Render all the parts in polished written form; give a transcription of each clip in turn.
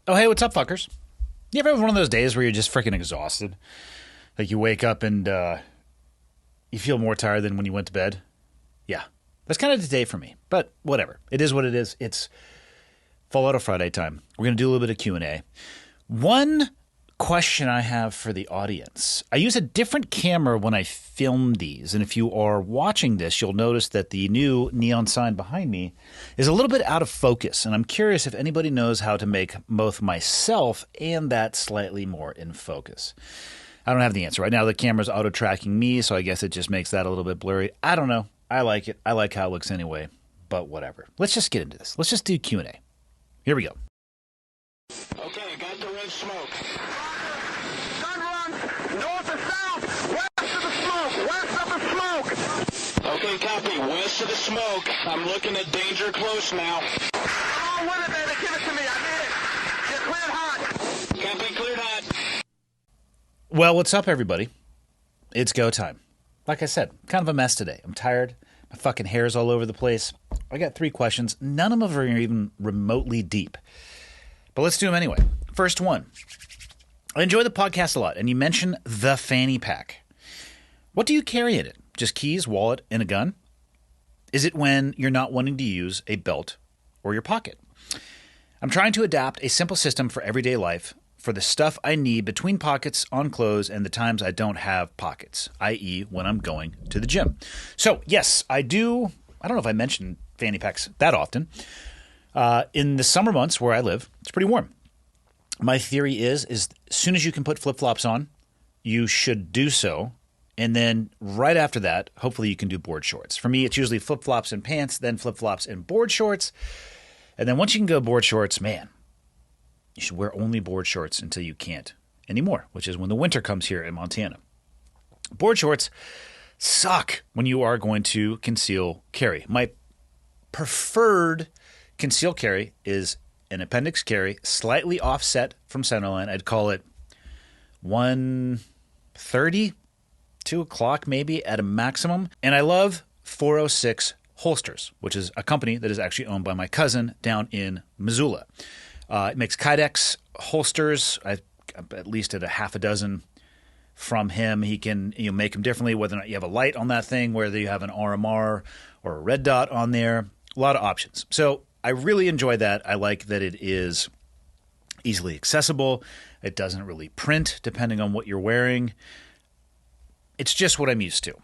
Oh, hey, what's up, fuckers? You ever have one of those days where you're just freaking exhausted? Like you wake up and you feel more tired than when you went to bed? Yeah. That's kind of the day for me, but whatever. It is what it is. It's Fallout Friday time. We're going to do a little bit of Q&A. One question I have for the audience. I use a different camera when I film these, and if you are watching this, you'll notice that the new neon sign behind me is a little bit out of focus, and I'm curious if anybody knows how to make both myself and that slightly more in focus. I don't have the answer. Right now the camera's auto-tracking me, so I guess it just makes that a little bit blurry. I don't know. I like it. I like how it looks anyway, but whatever. Let's just get into this. Let's just do Q&A. Here we go. Okay, got the red smoke. Gun run, north or south, west of the smoke, west of the smoke. Okay, copy, west of the smoke. I'm looking at danger close now. Come on with it, baby, give it to me, I need it. You're cleared hot. Copy, cleared hot. Well, what's up, everybody? It's go time. Like I said, kind of a mess today. I'm tired. My fucking hair's all over the place. I got 3 questions. None of them are even remotely deep. But let's do them anyway. First one. I enjoy the podcast a lot, and you mentioned the fanny pack. What do you carry in it? Just keys, wallet, and a gun? Is it when you're not wanting to use a belt or your pocket? I'm trying to adapt a simple system for everyday life for the stuff I need between pockets, on clothes, and the times I don't have pockets, i.e. when I'm going to the gym. So, yes, I do. I don't know if I mentioned fanny packs that often. In the summer months where I live, it's pretty warm. My theory is as soon as you can put flip-flops on, you should do so. And then right after that, hopefully you can do board shorts. For me, it's usually flip-flops and pants, then flip-flops and board shorts. And then once you can go board shorts, man, you should wear only board shorts until you can't anymore, which is when the winter comes here in Montana. Board shorts suck when you are going to conceal carry. My preferred conceal carry is an appendix carry, slightly offset from centerline. I'd call it 1:30, 2 o'clock maybe at a maximum. And I love 406 Holsters, which is a company that is actually owned by my cousin down in Missoula. It makes Kydex holsters. I at least at a half a dozen from him. He can make them differently, whether or not you have a light on that thing, whether you have an RMR or a red dot on there. A lot of options. So I really enjoy that. I like that it is easily accessible. It doesn't really print depending on what you're wearing. It's just what I'm used to.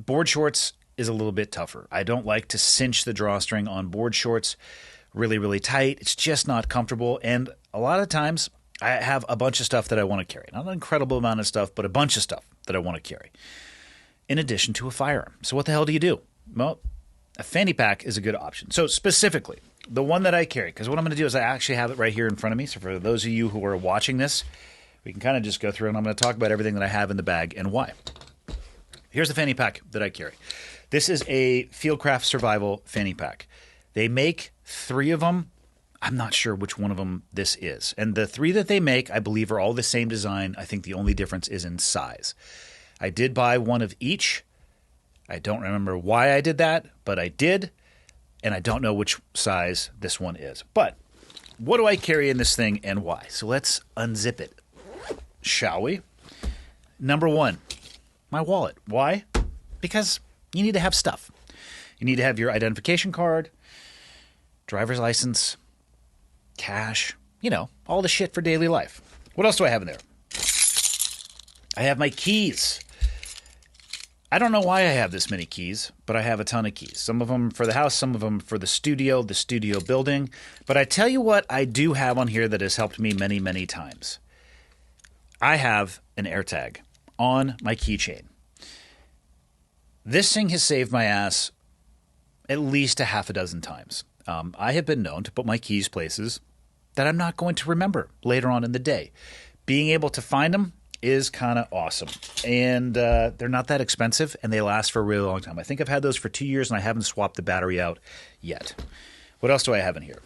Board shorts is a little bit tougher. I don't like to cinch the drawstring on board shorts really, really tight. It's just not comfortable. And a lot of times I have a bunch of stuff that I want to carry. Not an incredible amount of stuff, but a bunch of stuff that I want to carry in addition to a firearm. So what the hell do you do? Well, a fanny pack is a good option. So specifically, the one that I carry, because what I'm going to do is I actually have it right here in front of me. So for those of you who are watching this, we can kind of just go through and I'm going to talk about everything that I have in the bag and why. Here's the fanny pack that I carry. This is a Fieldcraft Survival fanny pack. They make 3 of them. I'm not sure which one of them this is. And the 3 that they make, I believe, are all the same design. I think the only difference is in size. I did buy one of each. I don't remember why I did that, but I did. And I don't know which size this one is. But what do I carry in this thing and why? So let's unzip it, shall we? Number 1, my wallet. Why? Because you need to have stuff. You need to have your identification card, driver's license, cash, all the shit for daily life. What else do I have in there? I have my keys. I don't know why I have this many keys, but I have a ton of keys. Some of them for the house, some of them for the studio building. But I tell you what I do have on here that has helped me many, many times. I have an AirTag on my keychain. This thing has saved my ass at least a half a dozen times. I have been known to put my keys places that I'm not going to remember later on in the day. Being able to find them is kind of awesome. And they're not that expensive, and they last for a really long time. I think I've had those for 2 years, and I haven't swapped the battery out yet. What else do I have in here?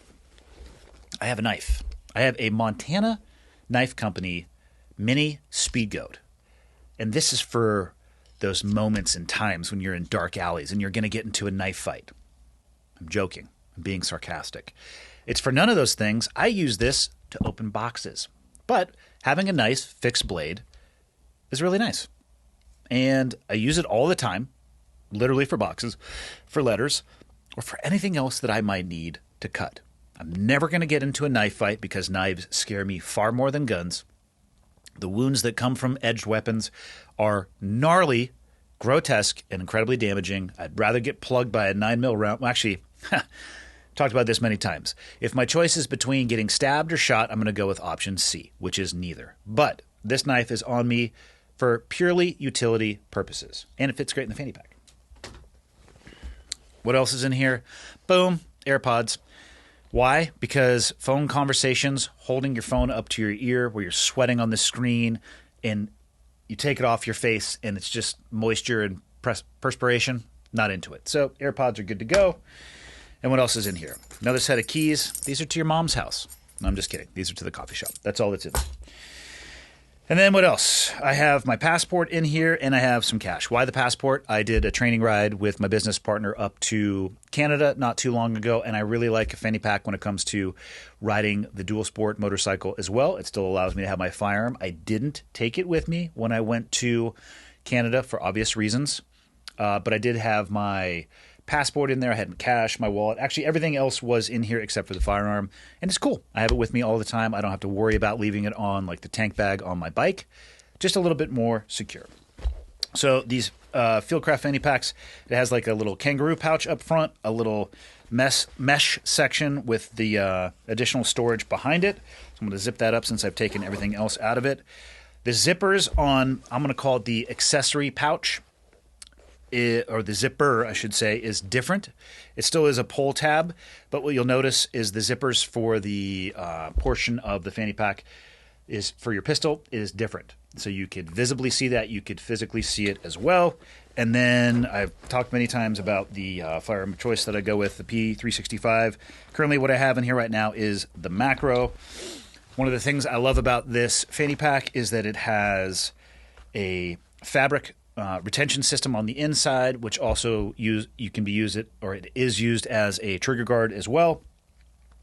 I have a knife. I have a Montana Knife Company mini speed goat. And this is for those moments and times when you're in dark alleys and you're going to get into a knife fight. I'm joking. I'm being sarcastic. It's for none of those things. I use this to open boxes. But having a nice fixed blade is really nice. And I use it all the time, literally for boxes, for letters, or for anything else that I might need to cut. I'm never going to get into a knife fight because knives scare me far more than guns. The wounds that come from edged weapons are gnarly, grotesque, and incredibly damaging. I'd rather get plugged by a 9mm round. Well, actually, talked about this many times. If my choice is between getting stabbed or shot, I'm going to go with option C, which is neither. But this knife is on me for purely utility purposes, and it fits great in the fanny pack. What else is in here? Boom, AirPods. Why? Because phone conversations, holding your phone up to your ear where you're sweating on the screen, and you take it off your face and it's just moisture and perspiration, not into it. So AirPods are good to go. And what else is in here? Another set of keys. These are to your mom's house. No, I'm just kidding. These are to the coffee shop. That's all that's in there. And then what else? I have my passport in here, and I have some cash. Why the passport? I did a training ride with my business partner up to Canada not too long ago, and I really like a fanny pack when it comes to riding the dual sport motorcycle as well. It still allows me to have my firearm. I didn't take it with me when I went to Canada for obvious reasons, but I did have my passport in there. I had cash, my wallet. Actually, everything else was in here except for the firearm. And it's cool. I have it with me all the time. I don't have to worry about leaving it on like the tank bag on my bike. Just a little bit more secure. So these Fieldcraft fanny packs, it has like a little kangaroo pouch up front, a little mesh section with the additional storage behind it. So I'm going to zip that up since I've taken everything else out of it. The zippers on, I'm going to call it the accessory pouch, or the zipper, I should say, is different. It still is a pull tab, but what you'll notice is the zippers for the portion of the fanny pack is for your pistol is different. So you could visibly see that. You could physically see it as well. And then I've talked many times about the firearm of choice that I go with, the P365. Currently what I have in here right now is the macro. One of the things I love about this fanny pack is that it has a fabric retention system on the inside, which also it is used as a trigger guard as well.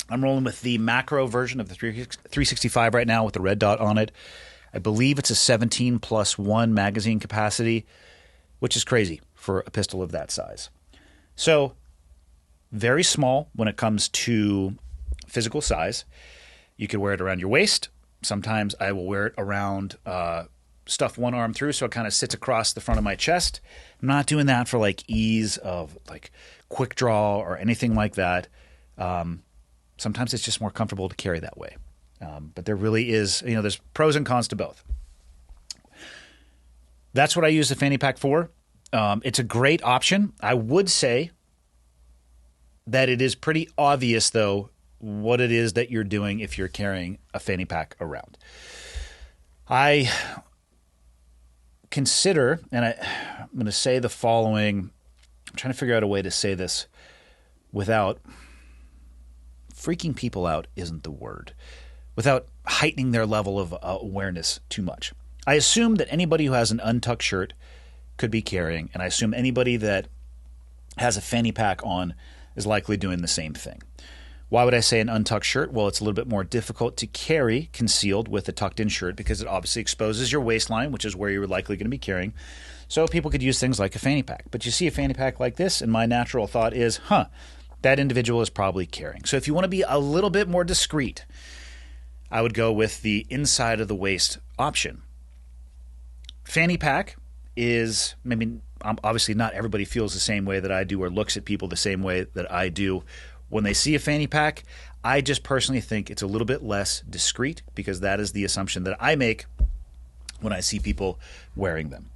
I'm rolling with the macro version of the 365 right now with the red dot on it. I believe it's a 17+1 magazine capacity, which is crazy for a pistol of that size. So very small when it comes to physical size. You could wear it around your waist. Sometimes I will wear it around stuff one arm through, so it kind of sits across the front of my chest. I'm not doing that for like ease of like quick draw or anything like that. Sometimes it's just more comfortable to carry that way. But there really is, there's pros and cons to both. That's what I use the fanny pack for. It's a great option. I would say that it is pretty obvious, though, what it is that you're doing if you're carrying a fanny pack around. I consider, and I'm going to say the following. I'm trying to figure out a way to say this without freaking people out isn't the word, without heightening their level of awareness too much. I assume that anybody who has an untucked shirt could be carrying, and I assume anybody that has a fanny pack on is likely doing the same thing. Why would I say an untucked shirt? Well, it's a little bit more difficult to carry concealed with a tucked-in shirt because it obviously exposes your waistline, which is where you're likely going to be carrying. So people could use things like a fanny pack. But you see a fanny pack like this, and my natural thought is, that individual is probably carrying. So if you want to be a little bit more discreet, I would go with the inside of the waist option. Fanny pack is, obviously not everybody feels the same way that I do or looks at people the same way that I do. When they see a fanny pack, I just personally think it's a little bit less discreet because that is the assumption that I make when I see people wearing them.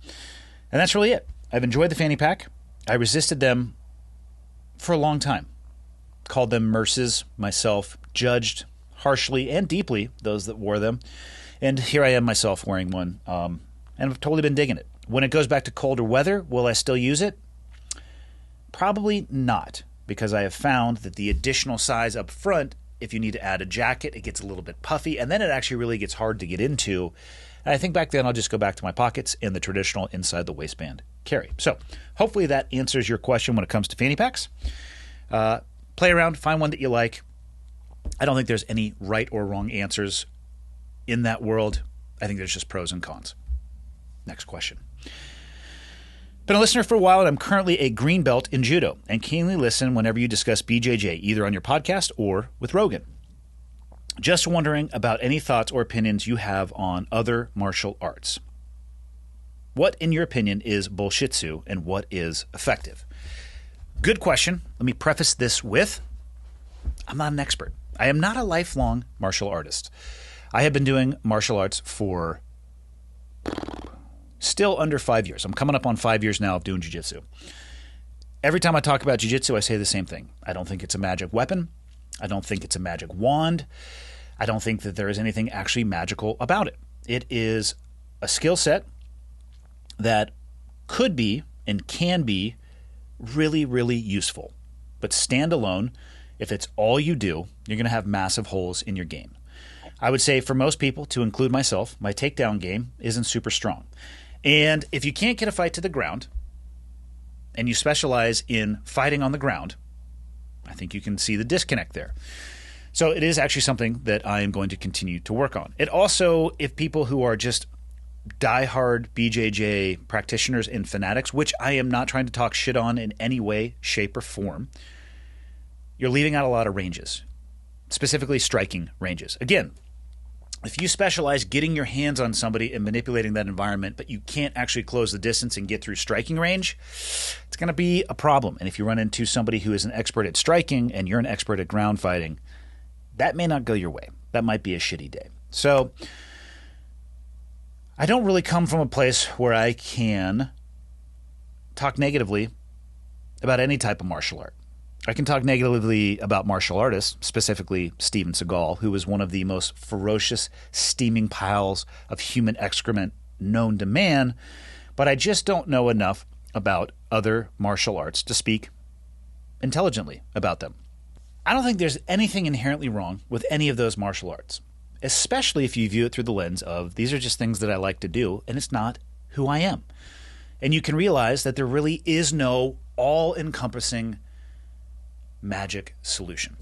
And that's really it. I've enjoyed the fanny pack. I resisted them for a long time. Called them merces myself, judged harshly and deeply those that wore them. And here I am myself wearing one, and I've totally been digging it. When it goes back to colder weather, will I still use it? Probably not, because I have found that the additional size up front, if you need to add a jacket, it gets a little bit puffy, and then it actually really gets hard to get into. And I think back then I'll just go back to my pockets and the traditional inside the waistband carry. So hopefully that answers your question when it comes to fanny packs. Play around, find one that you like. I don't think there's any right or wrong answers in that world. I think there's just pros and cons. Next question. Been a listener for a while, and I'm currently a green belt in judo and keenly listen whenever you discuss BJJ, either on your podcast or with Rogan. Just wondering about any thoughts or opinions you have on other martial arts. What, in your opinion, is Bulshitzu and what is effective? Good question. Let me preface this with, I'm not an expert. I am not a lifelong martial artist. I have been doing martial arts for still under 5 years. I'm coming up on 5 years now of doing jiu-jitsu. Every time I talk about jiu-jitsu, I say the same thing. I don't think it's a magic weapon. I don't think it's a magic wand. I don't think that there is anything actually magical about it. It is a skill set that could be and can be really, really useful. But standalone, if it's all you do, you're going to have massive holes in your game. I would say for most people, to include myself, my takedown game isn't super strong. And if you can't get a fight to the ground and you specialize in fighting on the ground, I think you can see the disconnect there. So it is actually something that I am going to continue to work on. It also, if people who are just diehard BJJ practitioners and fanatics, which I am not trying to talk shit on in any way, shape, or form, you're leaving out a lot of ranges, specifically striking ranges. Again, if you specialize getting your hands on somebody and manipulating that environment, but you can't actually close the distance and get through striking range, it's going to be a problem. And if you run into somebody who is an expert at striking and you're an expert at ground fighting, that may not go your way. That might be a shitty day. So I don't really come from a place where I can talk negatively about any type of martial art. I can talk negatively about martial artists, specifically Steven Seagal, who is one of the most ferocious steaming piles of human excrement known to man, but I just don't know enough about other martial arts to speak intelligently about them. I don't think there's anything inherently wrong with any of those martial arts, especially if you view it through the lens of these are just things that I like to do, and it's not who I am. And you can realize that there really is no all-encompassing magic solution.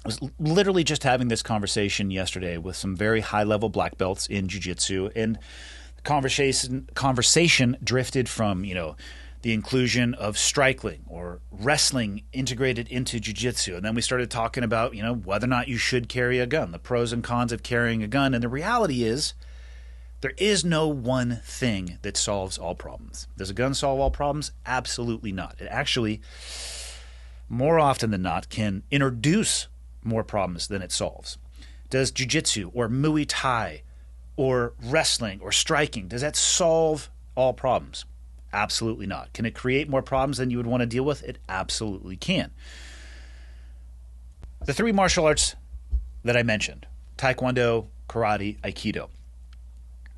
I was literally just having this conversation yesterday with some very high-level black belts in jiu-jitsu, and the conversation drifted from, the inclusion of striking or wrestling integrated into jiu-jitsu. And then we started talking about, whether or not you should carry a gun, the pros and cons of carrying a gun. And the reality is there is no one thing that solves all problems. Does a gun solve all problems? Absolutely not. It actually, more often than not, can introduce more problems than it solves. Does jiu-jitsu or Muay Thai or wrestling or striking, does that solve all problems? Absolutely not. Can it create more problems than you would want to deal with? It absolutely can. The three martial arts that I mentioned, Taekwondo, Karate, Aikido.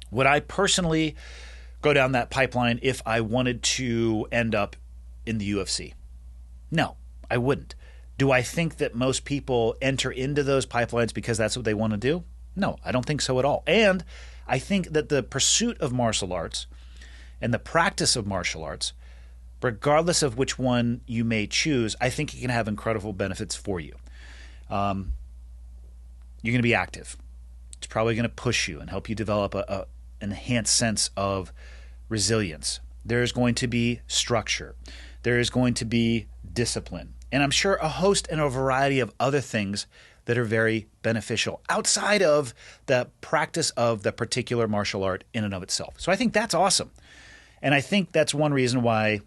Would I personally go down that pipeline if I wanted to end up in the UFC? No, I wouldn't. Do I think that most people enter into those pipelines because that's what they want to do? No, I don't think so at all. And I think that the pursuit of martial arts and the practice of martial arts, regardless of which one you may choose, I think it can have incredible benefits for you. You're going to be active. It's probably going to push you and help you develop an enhanced sense of resilience. There's going to be structure. There is going to be discipline. And I'm sure a host and a variety of other things that are very beneficial outside of the practice of the particular martial art in and of itself. So I think that's awesome. And I think that's one reason why,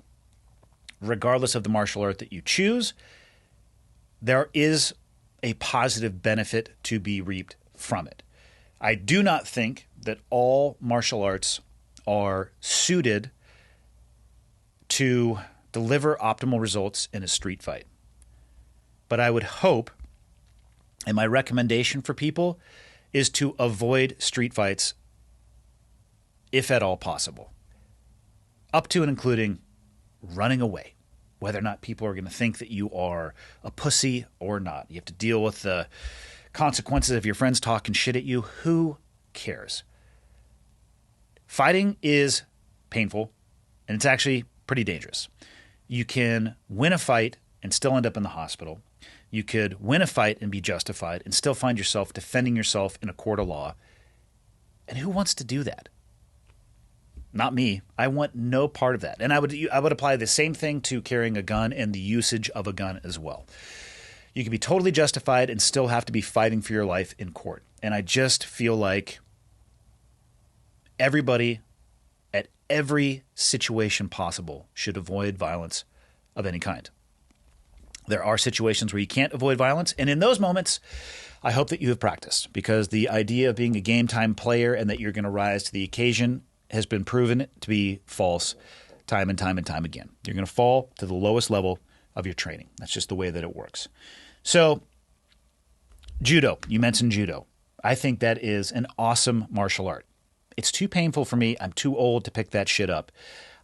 regardless of the martial art that you choose, there is a positive benefit to be reaped from it. I do not think that all martial arts are suited to deliver optimal results in a street fight. But I would hope, and my recommendation for people, is to avoid street fights if at all possible. Up to and including running away, whether or not people are going to think that you are a pussy or not. You have to deal with the consequences of your friends talking shit at you. Who cares? Fighting is painful, and it's actually pretty dangerous. You can win a fight and still end up in the hospital. You could win a fight and be justified and still find yourself defending yourself in a court of law. And who wants to do that? Not me. I want no part of that. And I would apply the same thing to carrying a gun and the usage of a gun as well. You can be totally justified and still have to be fighting for your life in court. And I just feel like everybody at every situation possible should avoid violence of any kind. There are situations where you can't avoid violence, and in those moments, I hope that you have practiced, because the idea of being a game time player and that you're going to rise to the occasion has been proven to be false time and time and time again. You're going to fall to the lowest level of your training. That's just the way that it works. So, judo, you mentioned judo. I think that is an awesome martial art. It's too painful for me. I'm too old to pick that shit up.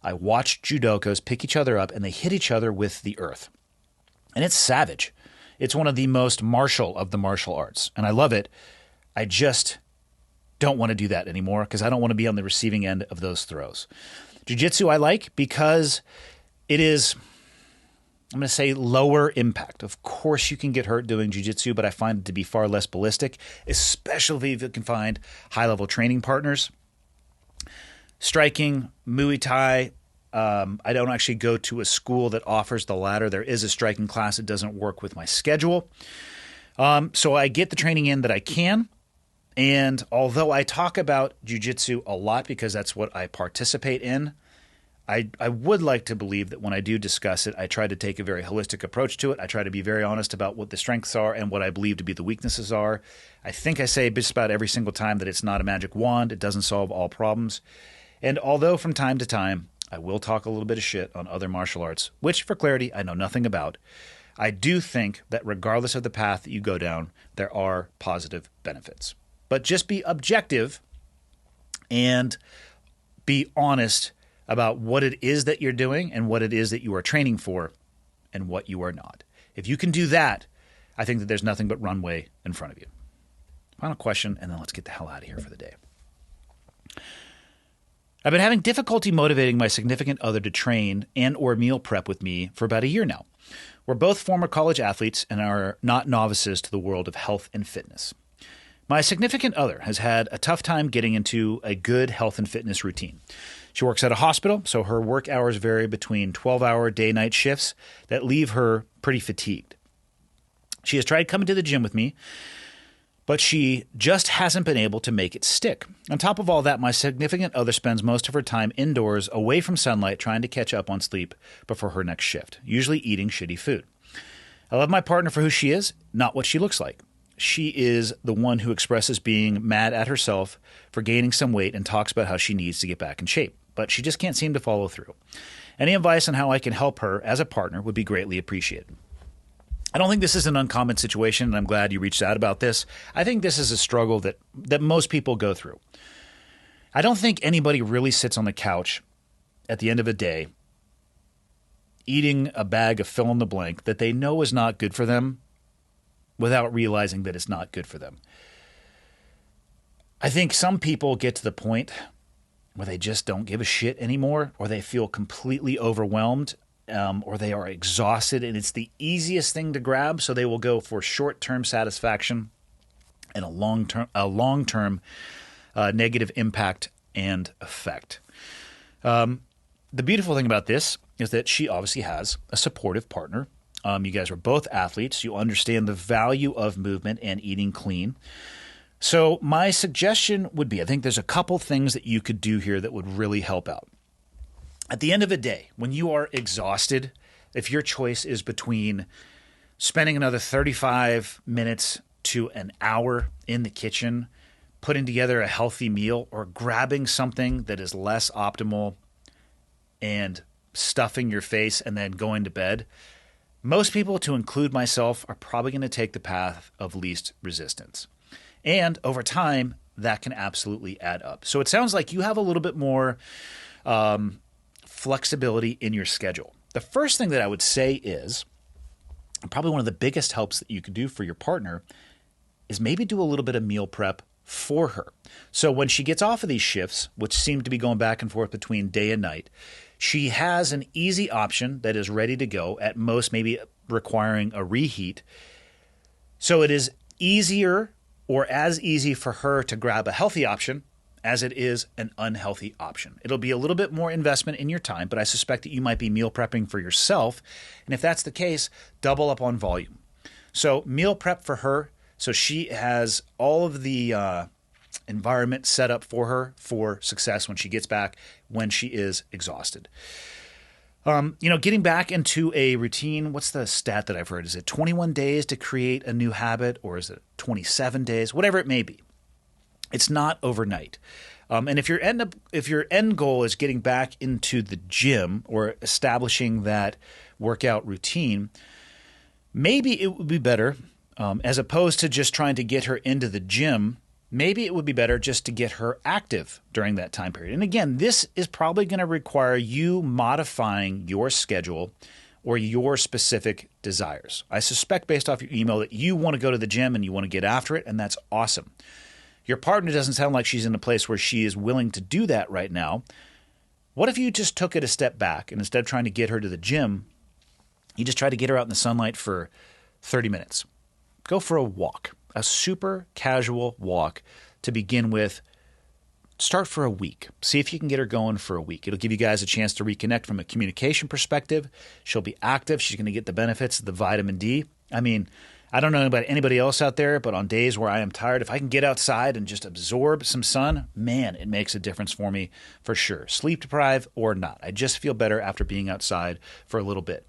I watched judokos pick each other up and they hit each other with the earth. And it's savage. It's one of the most martial of the martial arts. And I love it. I just don't want to do that anymore because I don't want to be on the receiving end of those throws. Jiu-jitsu I like because it is, I'm going to say, lower impact. Of course you can get hurt doing jiu-jitsu, but I find it to be far less ballistic, especially if you can find high-level training partners. Striking, Muay Thai, I don't actually go to a school that offers the latter. There is a striking class. It doesn't work with my schedule. So I get the training in that I can. And although I talk about jiu-jitsu a lot because that's what I participate in, I would like to believe that when I do discuss it, I try to take a very holistic approach to it. I try to be very honest about what the strengths are and what I believe to be the weaknesses are. I think I say just about every single time that it's not a magic wand. It doesn't solve all problems. And although from time to time, I will talk a little bit of shit on other martial arts, which, for clarity, I know nothing about. I do think that regardless of the path that you go down, there are positive benefits. But just be objective and be honest about what it is that you're doing and what it is that you are training for and what you are not. If you can do that, I think that there's nothing but runway in front of you. Final question, and then let's get the hell out of here for the day. I've been having difficulty motivating my significant other to train and or meal prep with me for about a year now. We're both former college athletes and are not novices to the world of health and fitness. My significant other has had a tough time getting into a good health and fitness routine. She works at a hospital, so her work hours vary between 12-hour day-night shifts that leave her pretty fatigued. She has tried coming to the gym with me, but she just hasn't been able to make it stick. On top of all that, my significant other spends most of her time indoors, away from sunlight, trying to catch up on sleep before her next shift, usually eating shitty food. I love my partner for who she is, not what she looks like. She is the one who expresses being mad at herself for gaining some weight and talks about how she needs to get back in shape, but she just can't seem to follow through. Any advice on how I can help her as a partner would be greatly appreciated. I don't think this is an uncommon situation, and I'm glad you reached out about this. I think this is a struggle that most people go through. I don't think anybody really sits on the couch at the end of a day eating a bag of fill in the blank that they know is not good for them without realizing that it's not good for them. I think some people get to the point where they just don't give a shit anymore, or they feel completely overwhelmed, or they are exhausted, and it's the easiest thing to grab, so they will go for short-term satisfaction and a long-term negative impact and effect. The beautiful thing about this is that she obviously has a supportive partner. You guys are both athletes. You understand the value of movement and eating clean. So my suggestion would be, I think there's a couple things that you could do here that would really help out. At the end of the day, when you are exhausted, if your choice is between spending another 35 minutes to an hour in the kitchen, putting together a healthy meal, or grabbing something that is less optimal and stuffing your face and then going to bed, most people, to include myself, are probably going to take the path of least resistance. And over time, that can absolutely add up. So it sounds like you have a little bit more flexibility in your schedule. The first thing that I would say is, probably one of the biggest helps that you could do for your partner, is maybe do a little bit of meal prep for her. So when she gets off of these shifts, which seem to be going back and forth between day and night, she has an easy option that is ready to go, at most maybe requiring a reheat, So it is easier or as easy for her to grab a healthy option as it is an unhealthy option. It'll be a little bit more investment in your time, but I suspect that you might be meal prepping for yourself. And if that's the case, double up on volume. So meal prep for her, so she has all of the environment set up for her for success when she gets back, when she is exhausted. Getting back into a routine, what's the stat that I've heard? Is it 21 days to create a new habit, or is it 27 days? Whatever it may be. It's not overnight. And if your end goal is getting back into the gym or establishing that workout routine, maybe it would be better, as opposed to just trying to get her into the gym, maybe it would be better just to get her active during that time period. And again, this is probably going to require you modifying your schedule or your specific desires. I suspect based off your email that you want to go to the gym and you want to get after it, and that's awesome. Your partner doesn't sound like she's in a place where she is willing to do that right now. What if you just took it a step back and instead of trying to get her to the gym, you just try to get her out in the sunlight for 30 minutes? Go for a walk, a super casual walk to begin with. Start for a week. See if you can get her going for a week. It'll give you guys a chance to reconnect from a communication perspective. She'll be active. She's going to get the benefits of the vitamin D. I mean, I don't know about anybody else out there, but on days where I am tired, if I can get outside and just absorb some sun, man, it makes a difference for me for sure. Sleep deprived or not. I just feel better after being outside for a little bit.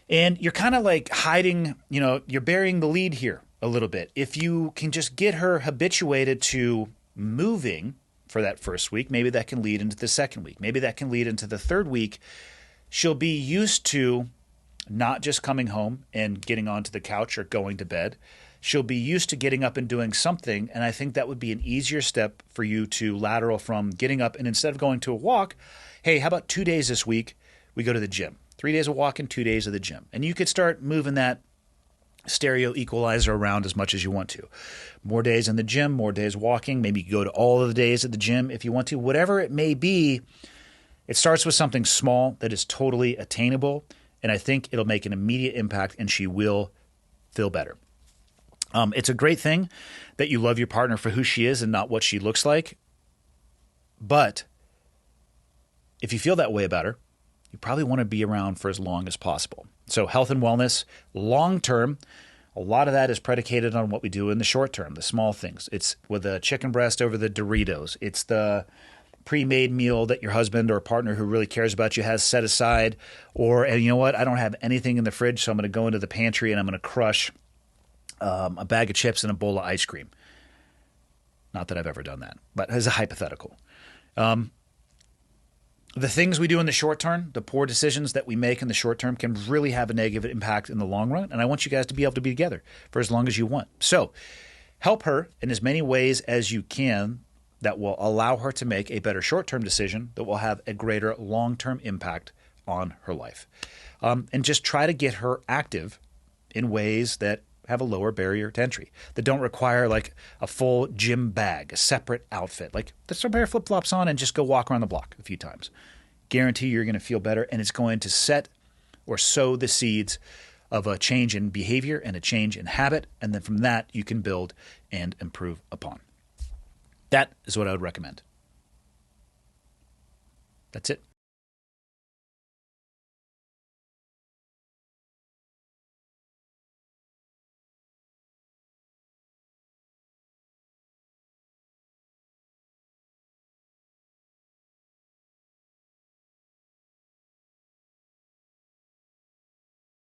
And you're kind of like hiding, you're burying the lead here a little bit. If you can just get her habituated to moving for that first week, maybe that can lead into the second week. Maybe that can lead into the third week. She'll be used to not just coming home and getting onto the couch or going to bed. She'll be used to getting up and doing something, and I think that would be an easier step for you to lateral from getting up and instead of going to a walk, hey, how about 2 days this week we go to the gym? 3 days of walking, 2 days of the gym. And you could start moving that stereo equalizer around as much as you want to. More days in the gym, more days walking. Maybe you go to all of the days at the gym if you want to. Whatever it may be, it starts with something small that is totally attainable, and I think it'll make an immediate impact, and she will feel better. It's a great thing that you love your partner for who she is and not what she looks like. But if you feel that way about her, you probably want to be around for as long as possible. So health and wellness, long term, a lot of that is predicated on what we do in the short term, the small things. It's with a chicken breast over the Doritos. It's the pre-made meal that your husband or partner who really cares about you has set aside. Or, and you know what, I don't have anything in the fridge, so I'm going to go into the pantry and I'm going to crush a bag of chips and a bowl of ice cream. Not that I've ever done that, but as a hypothetical. The things we do in the short term, the poor decisions that we make in the short term can really have a negative impact in the long run. And I want you guys to be able to be together for as long as you want. So help her in as many ways as you can that will allow her to make a better short-term decision that will have a greater long-term impact on her life. And just try to get her active in ways that have a lower barrier to entry, that don't require like a full gym bag, a separate outfit. Like, let's throw a pair of flip-flops on and just go walk around the block a few times. Guarantee you're going to feel better, and it's going to set or sow the seeds of a change in behavior and a change in habit, and then from that you can build and improve upon. That is what I would recommend. That's it.